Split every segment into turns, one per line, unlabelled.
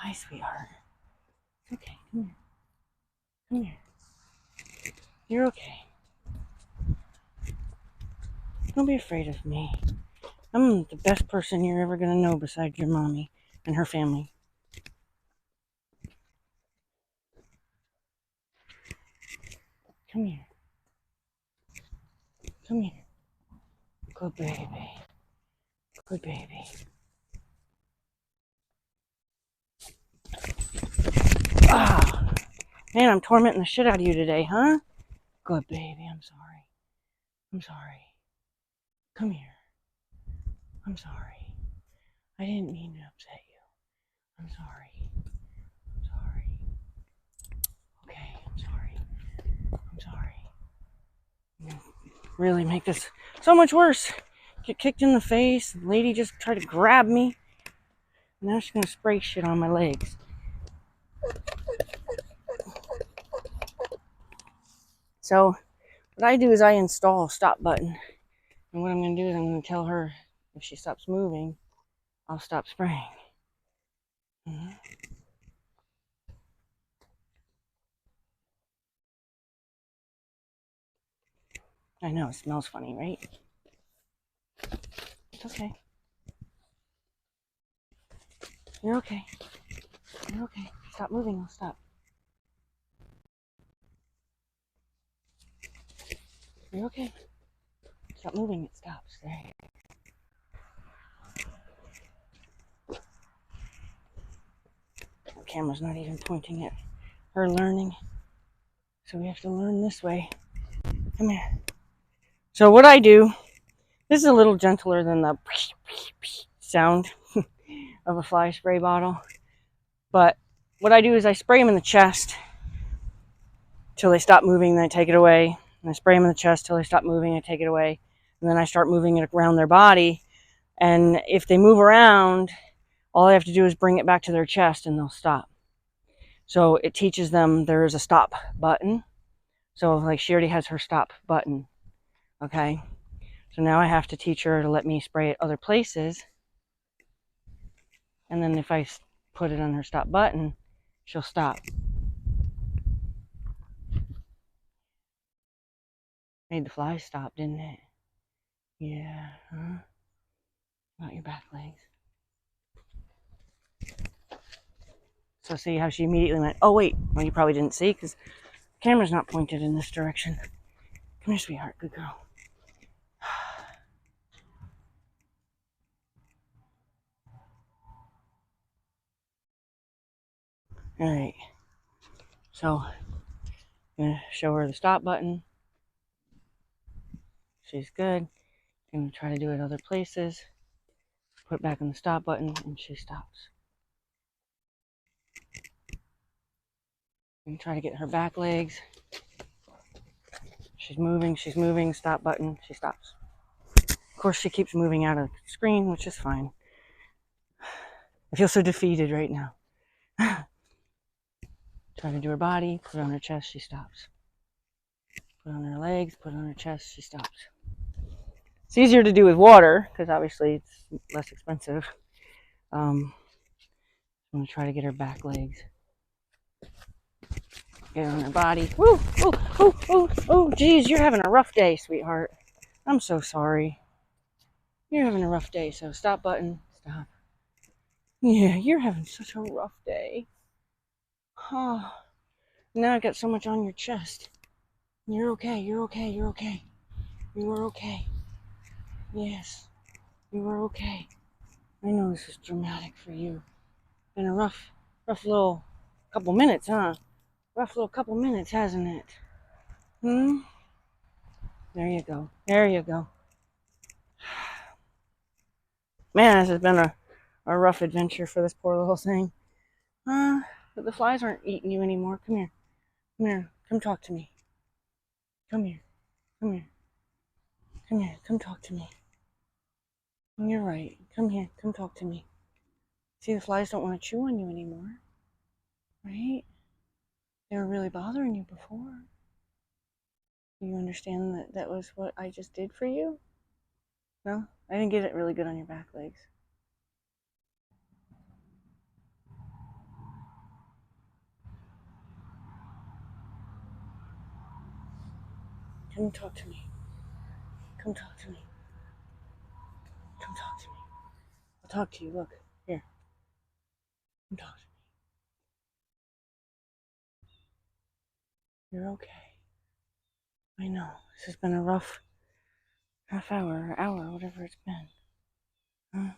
Hi, sweetheart. Okay, come here. Come here. You're okay. Don't be afraid of me. I'm the best person you're ever gonna know besides your mommy and her family. Come here. Come here. Good baby. Good baby. Ah, man, I'm tormenting the shit out of you today, huh? Good baby. I'm sorry. I'm sorry. Come here. I'm sorry. I didn't mean to upset you. I'm sorry. I'm sorry. Okay, I'm sorry. I'm sorry. Really make this so much worse. Get kicked in the face. The lady just tried to grab me. Now she's gonna spray shit on my legs. So what I do is I install a stop button. And what I'm gonna do is I'm gonna tell her if she stops moving, I'll stop spraying. Mm-hmm. I know, it smells funny, right? It's okay. You're okay. You're okay. Stop moving, I'll stop. You're okay. Stop moving, it stops. There you go. The camera's not even pointing at her learning. So we have to learn this way. Come here. So what I do, this is a little gentler than the sound of a fly spray bottle. But what I do is I spray them in the chest till they stop moving, then I take it away. And I spray them in the chest till they stop moving, I take it away. And then I start moving it around their body. And if they move around, all I have to do is bring it back to their chest and they'll stop. So it teaches them there is a stop button. So like she already has her stop button. Okay. So now I have to teach her to let me spray at other places. And then if I put it on her stop button, she'll stop. Made the flies stop, didn't it? Yeah. Huh? Not your back legs. So see how she immediately went, oh wait, well you probably didn't see because the camera's not pointed in this direction. Come here, sweetheart, good girl. Alright, so I'm going to show her the stop button. She's good. I'm going to try to do it other places. Put back on the stop button and she stops. I'm going to try to get her back legs. She's moving, stop button, she stops. Of course, she keeps moving out of the screen, which is fine. I feel so defeated right now. Trying to do her body, put it on her chest, she stops. Put it on her legs, put it on her chest, she stops. It's easier to do with water, because obviously it's less expensive. I'm going to try to get her back legs. Get her on her body. Woo! Oh, oh, oh, oh, geez, you're having a rough day, sweetheart. I'm so sorry. You're having a rough day, so stop button, stop. Yeah, you're having such a rough day. Oh, now I got so much on your chest. You're okay, you're okay, you're okay. You are okay. Yes, you are okay. I know this is dramatic for you. Been a rough little couple minutes, huh? Rough little couple minutes, hasn't it? Hmm? There you go. There you go. Man, this has been a rough adventure for this poor little thing. But the flies aren't eating you anymore. Come here. Come here. Come talk to me. Come here. Come here. Come here. Come talk to me. You're right. Come here. Come talk to me. See, the flies don't want to chew on you anymore. Right? They were really bothering you before. Do you understand that that was what I just did for you? No? I didn't get it really good on your back legs. Come talk to me. Come talk to me. Come talk to me. I'll talk to you. Look. Here. Come talk to me. You're okay. I know. This has been a rough half hour, or hour, whatever it's been. Huh?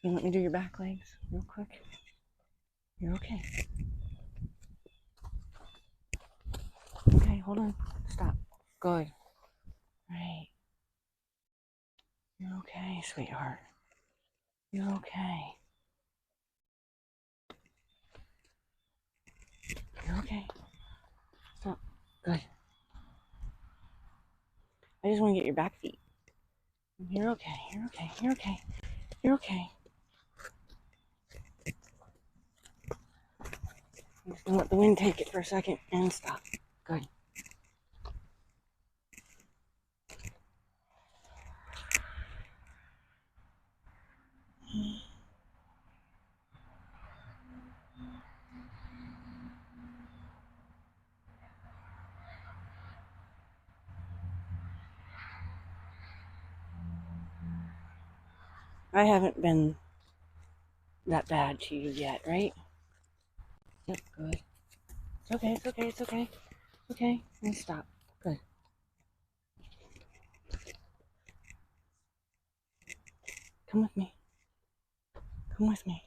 You let me do your back legs real quick? You're okay. Okay, hold on. Stop. Good. Right. You're okay, sweetheart. You're okay. You're okay. Stop. Good. I just want to get your back feet. You're okay. You're okay. You're okay. You're okay. I'm just gonna let the wind take it for a second and stop. Good. I haven't been that bad to you yet, right? Yep, good. It's okay, it's okay, it's okay. Okay, and stop. Good. Come with me. Come with me.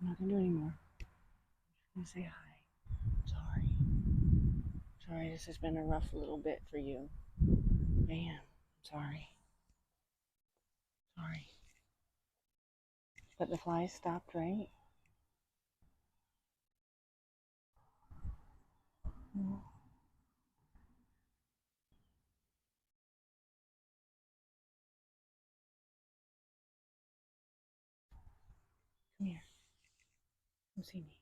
I'm not gonna do anymore. I'm just gonna say hi. Sorry. Sorry, this has been a rough little bit for you. Man, sorry. Sorry. But the flies stopped, right? Mm. Come here. Come see me.